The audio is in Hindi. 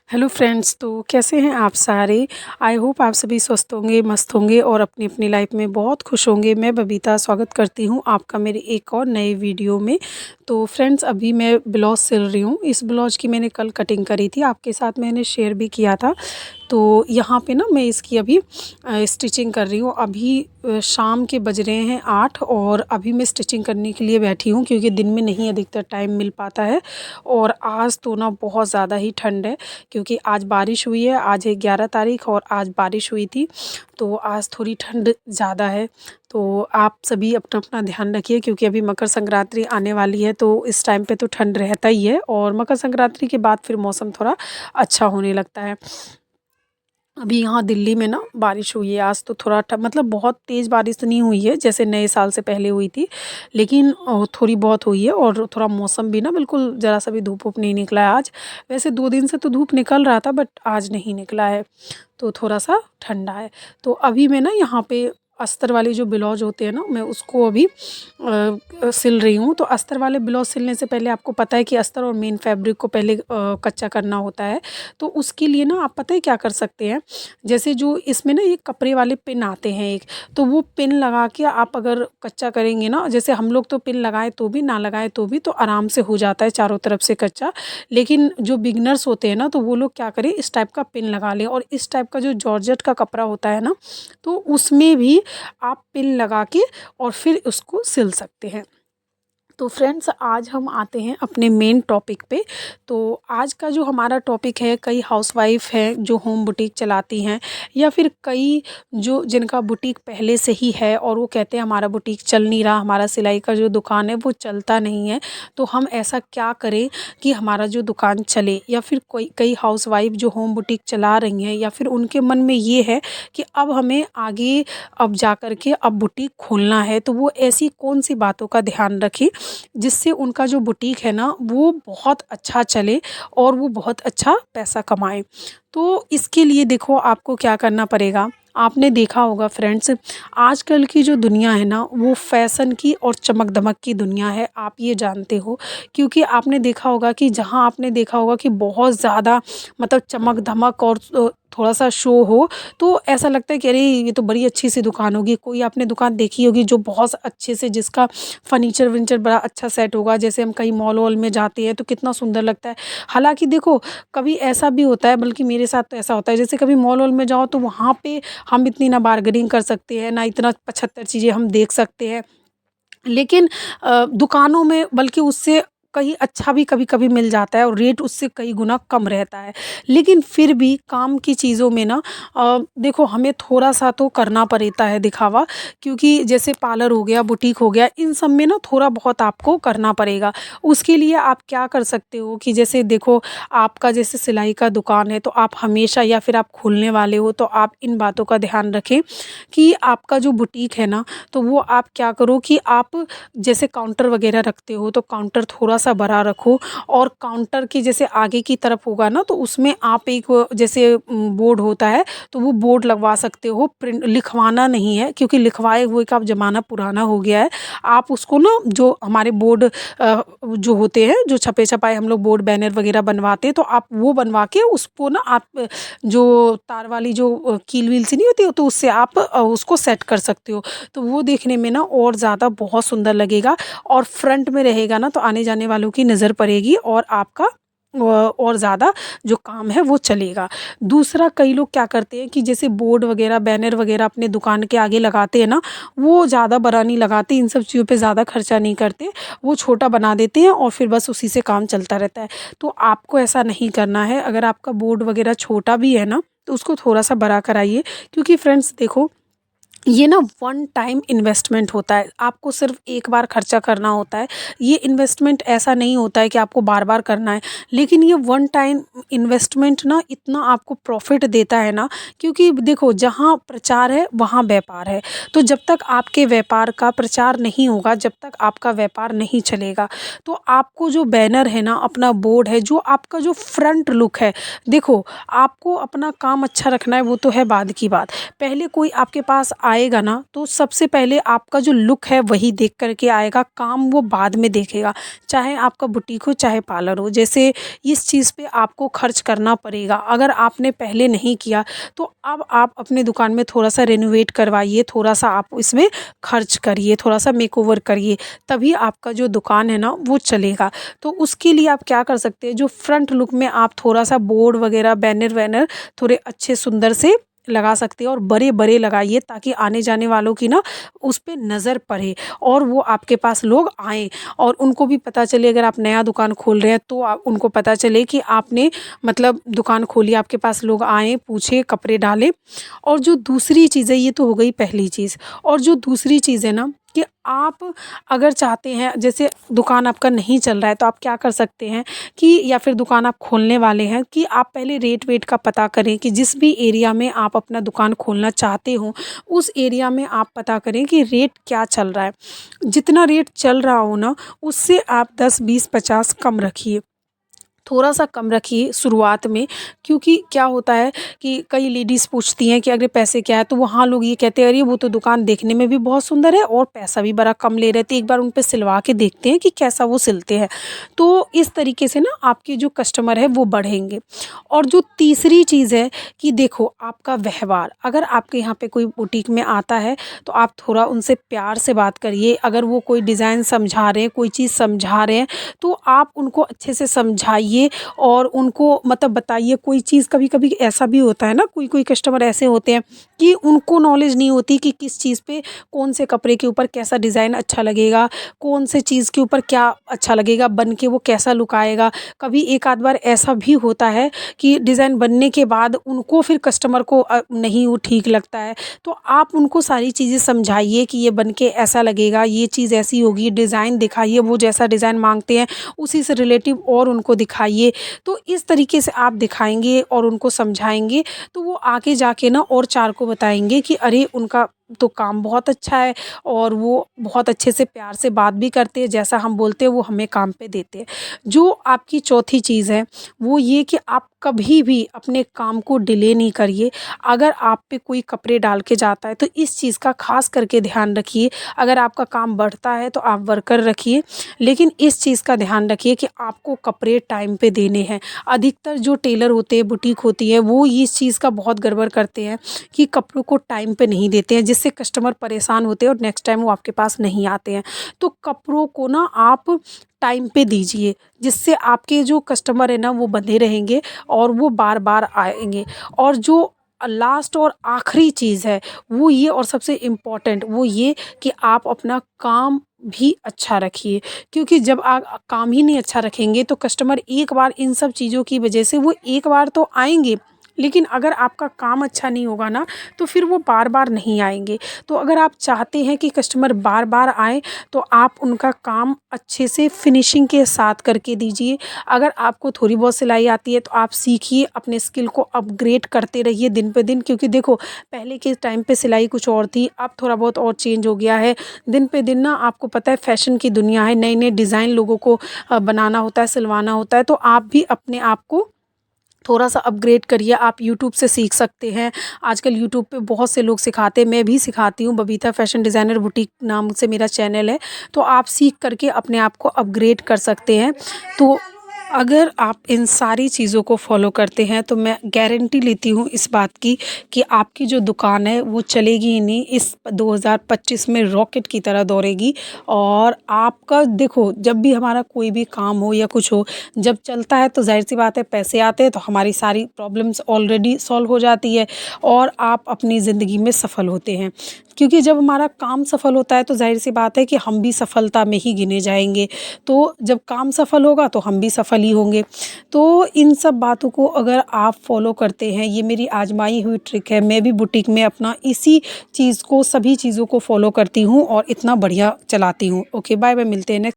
हेलो फ्रेंड्स, तो कैसे हैं आप सारे। आई होप आप सभी स्वस्थ होंगे, मस्त होंगे और अपनी अपनी लाइफ में बहुत खुश होंगे। मैं बबीता स्वागत करती हूं आपका मेरे एक और नए वीडियो में। तो फ्रेंड्स, अभी मैं ब्लाउज़ सिल रही हूं। इस ब्लाउज़ की मैंने कल कटिंग करी थी, आपके साथ मैंने शेयर भी किया था। तो यहाँ पे ना मैं इसकी अभी स्टिचिंग कर रही हूँ। अभी शाम के बज रहे हैं 8 और अभी मैं स्टिचिंग करने के लिए बैठी हूँ, क्योंकि दिन में नहीं अधिकतर टाइम मिल पाता है। और आज तो ना बहुत ज़्यादा ही ठंड है, क्योंकि आज बारिश हुई है। आज है 11 तारीख और आज बारिश हुई थी, तो आज थोड़ी ठंड ज़्यादा है। तो आप सभी अपना अपना ध्यान रखिए, क्योंकि अभी मकर संक्रांति आने वाली है, तो इस टाइम पे तो ठंड रहता ही है और मकर संक्रांति के बाद फिर मौसम थोड़ा अच्छा होने लगता है। अभी यहाँ दिल्ली में ना बारिश हुई है आज, तो थोड़ा मतलब बहुत तेज़ बारिश तो नहीं हुई है जैसे नए साल से पहले हुई थी, लेकिन थोड़ी बहुत हुई है। और थोड़ा मौसम भी ना बिल्कुल ज़रा सा भी धूप वूप नहीं निकला है आज। वैसे 2 दिन से तो धूप निकल रहा था, बट आज नहीं निकला है, तो थोड़ा सा ठंडा है। तो अभी मैं ना यहाँ पे अस्तर वाले जो ब्लाउज होते हैं ना, मैं उसको अभी सिल रही हूँ। तो अस्तर वाले ब्लाउज सिलने से पहले आपको पता है कि अस्तर और मेन फैब्रिक को पहले कच्चा करना होता है। तो उसके लिए ना आप पता है क्या कर सकते हैं, जैसे जो इसमें ना ये कपड़े वाले पिन आते हैं एक, तो वो पिन लगा के आप अगर कच्चा करेंगे ना, जैसे हम लोग तो पिन लगाए तो भी ना लगाए तो भी तो आराम से हो जाता है चारों तरफ से कच्चा। लेकिन जो बिगनर्स होते हैं ना, तो वो लोग क्या करें, इस टाइप का पिन लगा लें। और इस टाइप का जो जॉर्जेट का कपड़ा होता है ना, तो उसमें भी आप पिन लगा के और फिर उसको सिल सकते हैं। तो फ्रेंड्स, आज हम आते हैं अपने मेन टॉपिक पे। तो आज का जो हमारा टॉपिक है, कई हाउसवाइफ हैं जो होम बुटीक चलाती हैं, या फिर कई जो जिनका बुटीक पहले से ही है और वो कहते हैं हमारा बुटीक चल नहीं रहा, हमारा सिलाई का जो दुकान है वो चलता नहीं है, तो हम ऐसा क्या करें कि हमारा जो दुकान चले। या फिर कोई कई हाउसवाइफ जो होम बुटीक चला रही हैं, या फिर उनके मन में ये है कि अब हमें आगे अब जा कर के अब बुटीक खोलना है, तो वो ऐसी कौन सी बातों का ध्यान रखें जिससे उनका जो बुटीक है ना वो बहुत अच्छा चले और वो बहुत अच्छा पैसा कमाएँ। तो इसके लिए देखो आपको क्या करना पड़ेगा। आपने देखा होगा फ्रेंड्स, आजकल की जो दुनिया है ना वो फ़ैशन की और चमक-धमक की दुनिया है, आप ये जानते हो। क्योंकि आपने देखा होगा कि जहाँ आपने देखा होगा कि बहुत ज़्यादा मतलब चमक-धमक और थोड़ा-सा शो हो, तो ऐसा लगता है कि अरे! ये तो बड़ी अच्छी-सी दुकान होगी। कोई आपने दुकान देखी होगी जो बहुत अच्छे से, जिसका फर्नीचर-वर्नीचर बड़ा अच्छा सेट होगा। जैसे हम कहीं मॉल-वॉल में जाते हैं तो कितना सुंदर लगता है। हालाँकि देखो, कभी ऐसा भी होता है, बल्कि मेरे साथ तो ऐसा होता है, जैसे कभी मॉल-वॉल में जाओ तो वहाँ पे हम इतनी ना बार्गेनिंग कर सकते हैं, ना इतना 75 चीज़ें हम देख सकते हैं। लेकिन दुकानों में बल्कि उससे कहीं अच्छा भी कभी-कभी मिल जाता है और रेट उससे कई गुना कम रहता है। लेकिन फिर भी काम की चीज़ों में ना देखो हमें थोड़ा-सा तो करना पड़ता है दिखावा, क्योंकि जैसे पार्लर हो गया, बुटीक हो गया, इन सब में ना थोड़ा बहुत आपको करना पड़ेगा। उसके लिए आप क्या कर सकते हो कि जैसे देखो, आपका जैसे सिलाई का दुकान है, तो आप हमेशा, या फिर आप खोलने वाले हो, तो आप इन बातों का ध्यान रखें कि आपका जो बुटीक है ना, तो वो आप क्या करो कि आप जैसे काउंटर वगैरह रखते हो, तो काउंटर थोड़ा-सा बड़ा रखो। और काउंटर के जैसे आगे की तरफ होगा ना, तो उसमें आप एक जैसे बोर्ड होता है, तो वो बोर्ड लगवा सकते हो। प्रिंट लिखवाना नहीं है, क्योंकि लिखवाए हुए का अब ज़माना पुराना हो गया है। आप उसको ना जो हमारे बोर्ड जो होते हैं, जो छपे-छपाए हम लोग बोर्ड बैनर वगैरह बनवाते हैं, तो आप वो बनवा के उसको ना आप जो तार वाली जो कील-वील सी नहीं होती, तो उससे आप उसको सेट कर सकते हो। तो वो देखने में ना और ज़्यादा बहुत सुंदर लगेगा, और फ्रंट में रहेगा ना, तो आने-जाने वालों की नज़र पड़ेगी और आपका और ज़्यादा जो काम है वो चलेगा। दूसरा, कई लोग क्या करते हैं कि जैसे बोर्ड वगैरह, बैनर वगैरह अपने दुकान के आगे लगाते हैं ना, वो ज़्यादा बड़ा नहीं लगाते, इन सब चीज़ों पे ज़्यादा खर्चा नहीं करते। वो छोटा बना देते हैं और फिर बस उसी से काम चलता रहता है। तो आपको ऐसा नहीं करना है। अगर आपका बोर्ड वगैरह छोटा भी है ना, तो उसको थोड़ा-सा बड़ा कराइए, क्योंकि फ्रेंड्स देखो, ये ना वन टाइम इन्वेस्टमेंट होता है, आपको सिर्फ एक बार खर्चा करना होता है। ये इन्वेस्टमेंट ऐसा नहीं होता है कि आपको बार-बार करना है, लेकिन ये वन टाइम इन्वेस्टमेंट ना इतना आपको प्रॉफ़िट देता है ना, क्योंकि देखो जहाँ प्रचार है वहाँ व्यापार है। तो जब तक आपके व्यापार का प्रचार नहीं होगा, जब तक आपका व्यापार नहीं चलेगा, तो आपको जो बैनर है ना, अपना बोर्ड है, जो आपका जो फ्रंट लुक है, देखो आपको अपना काम अच्छा रखना है, वो तो है बाद की बात। पहले कोई आपके पास आए आएगा ना तो सबसे पहले आपका जो लुक है वही देख कर के आएगा, काम वो बाद में देखेगा। चाहे आपका बुटीक हो चाहे पार्लर हो, जैसे इस चीज़ पे आपको खर्च करना पड़ेगा। अगर आपने पहले नहीं किया तो अब आप अपने दुकान में थोड़ा-सा रेनोवेट करवाइए, थोड़ा-सा आप इसमें खर्च करिए, थोड़ा-सा मेकओवर करिए, तभी आपका जो दुकान है ना वो चलेगा। तो उसके लिए आप क्या कर सकते हैं, जो फ्रंट लुक में आप थोड़ा-सा बोर्ड वगैरह, बैनर-वैनर थोड़े अच्छे सुंदर से लगा सकते हैं और बड़े-बड़े लगाइए, ताकि आने जाने वालों की ना उस पे नज़र पड़े और वो आपके पास लोग आएँ और उनको भी पता चले। अगर आप नया दुकान खोल रहे हैं तो उनको पता चले कि आपने मतलब दुकान खोली, आपके पास लोग आएँ, पूछे, कपड़े डालें। और जो दूसरी चीज़ है, ये तो हो गई पहली चीज़, और जो दूसरी चीज़ है ना कि आप अगर चाहते हैं, जैसे दुकान आपका नहीं चल रहा है, तो आप क्या कर सकते हैं कि या फिर दुकान आप खोलने वाले हैं, कि आप पहले रेट वेट का पता करें कि जिस भी एरिया में आप अपना दुकान खोलना चाहते हो उस एरिया में आप पता करें कि रेट क्या चल रहा है। जितना रेट चल रहा हो ना उससे आप 10, 20, 50 कम रखिए, थोड़ा-सा कम रखिए शुरुआत में। क्योंकि क्या होता है कि कई लेडीज़ पूछती हैं कि अरे पैसे क्या है? तो वहाँ लोग ये कहते हैं, अरे वो तो दुकान देखने में भी बहुत सुंदर है और पैसा भी बड़ा कम ले रहे थे, एक बार उन पे सिलवा के देखते हैं कि कैसा वो सिलते हैं। तो इस तरीके से ना आपके जो कस्टमर है वो बढ़ेंगे। और जो तीसरी चीज़ है कि देखो आपका व्यवहार, अगर आपके यहाँ पे कोई बुटीक में आता है तो आप थोड़ा उनसे प्यार से बात करिए। अगर वो कोई डिज़ाइन समझा रहे हैं, कोई चीज़ समझा रहे हैं, तो आप उनको अच्छे से समझाइए और उनको मतलब बताइए। कोई चीज़ कभी-कभी ऐसा भी होता है ना, कोई-कोई कस्टमर ऐसे होते हैं कि उनको नॉलेज नहीं होती कि किस चीज़ पे, कौन से कपड़े के ऊपर कैसा डिज़ाइन अच्छा लगेगा, कौन से चीज़ के ऊपर क्या अच्छा लगेगा, बन के वो कैसा लुक आएगा। कभी एक आध बार ऐसा भी होता है कि डिज़ाइन बनने के बाद उनको फिर कस्टमर को नहीं वो ठीक लगता है। तो आप उनको सारी चीज़ें समझाइए कि ये बन के ऐसा लगेगा, ये चीज़ ऐसी होगी, डिज़ाइन दिखाइए, वो जैसा डिज़ाइन माँगते हैं उसी से रिलेटिव और उनको दिखाइए। तो इस तरीके से आप दिखाएँगे और उनको समझाएँगे तो वो आगे जाके ना और 4 को बताएँगे कि अरे उनका तो काम बहुत अच्छा है और वो बहुत अच्छे से प्यार से बात भी करते हैं, जैसा हम बोलते हैं वो हमें काम पे देते हैं। जो आपकी चौथी चीज़ है वो ये कि आप कभी भी अपने काम को डिले नहीं करिए। अगर आप पे कोई कपड़े डाल के जाता है तो इस चीज़ का ख़ास करके ध्यान रखिए। अगर आपका काम बढ़ता है तो आप वर्कर रखिए, लेकिन इस चीज़ का ध्यान रखिए कि आपको कपड़े टाइम पे देने हैं। अधिकतर जो टेलर होते हैं, बुटीक होती है, वो इस चीज़ का बहुत गड़बड़ करते हैं कि कपड़ों को टाइम पे नहीं देते हैं, जिससे कस्टमर परेशान होते हैं और नेक्स्ट टाइम वो आपके पास नहीं आते हैं। तो कपड़ों को ना आप टाइम पे दीजिए, जिससे आपके जो कस्टमर है ना वो बंधे रहेंगे और वो बार-बार आएँगे। और जो लास्ट और आखिरी चीज़ है वो ये, और सबसे इम्पोर्टेंट वो ये कि आप अपना काम भी अच्छा रखिए। क्योंकि जब आप काम ही नहीं अच्छा रखेंगे तो कस्टमर एक बार इन सब चीज़ों की वजह से वो एक बार तो आएँगे, लेकिन अगर आपका काम अच्छा नहीं होगा ना तो फिर वो बार-बार नहीं आएँगे। तो अगर आप चाहते हैं कि कस्टमर बार-बार आएँ तो आप उनका काम अच्छे से फिनिशिंग के साथ करके दीजिए। अगर आपको थोड़ी बहुत सिलाई आती है तो आप सीखिए, अपने स्किल को अपग्रेड करते रहिए दिन पे दिन। क्योंकि देखो पहले के टाइम पे सिलाई कुछ और थी, अब थोड़ा बहुत और चेंज हो गया है। दिन पे दिन ना आपको पता है फैशन की दुनिया है, नए-नए डिज़ाइन लोगों को बनाना होता है, सिलवाना होता है। तो आप भी अपने आप को थोड़ा-सा अपग्रेड करिए। आप यूट्यूब से सीख सकते हैं। आजकल यूट्यूब पे बहुत से लोग सिखाते हैं, मैं भी सिखाती हूँ। बबीता फैशन डिज़ाइनर बुटीक नाम से मेरा चैनल है। तो आप सीख कर के अपने आप को अपग्रेड कर सकते हैं। तो अगर आप इन सारी चीज़ों को फ़ॉलो करते हैं तो मैं गारंटी लेती हूँ इस बात की कि आपकी जो दुकान है वो चलेगी ही नहीं, इस 2025 में रॉकेट की तरह दौड़ेगी। और आपका देखो जब भी हमारा कोई भी काम हो या कुछ हो, जब चलता है तो ज़ाहिर सी बात है पैसे आते हैं, तो हमारी सारी प्रॉब्लम्स ऑलरेडी सॉल्व हो जाती है और आप अपनी ज़िंदगी में सफल होते हैं। क्योंकि जब हमारा काम सफल होता है तो ज़ाहिर सी बात है कि हम भी सफलता में ही गिने जाएंगे। तो जब काम सफल होगा तो हम भी सफल ही होंगे। तो इन सब बातों को अगर आप फॉलो करते हैं, ये मेरी आजमाई हुई ट्रिक है। मैं भी बुटीक में अपना इसी चीज़ को, सभी चीज़ों को फॉलो करती हूँ और इतना बढ़िया चलाती हूँ। ओके बाय बाय, मिलते हैं नेक्स्ट।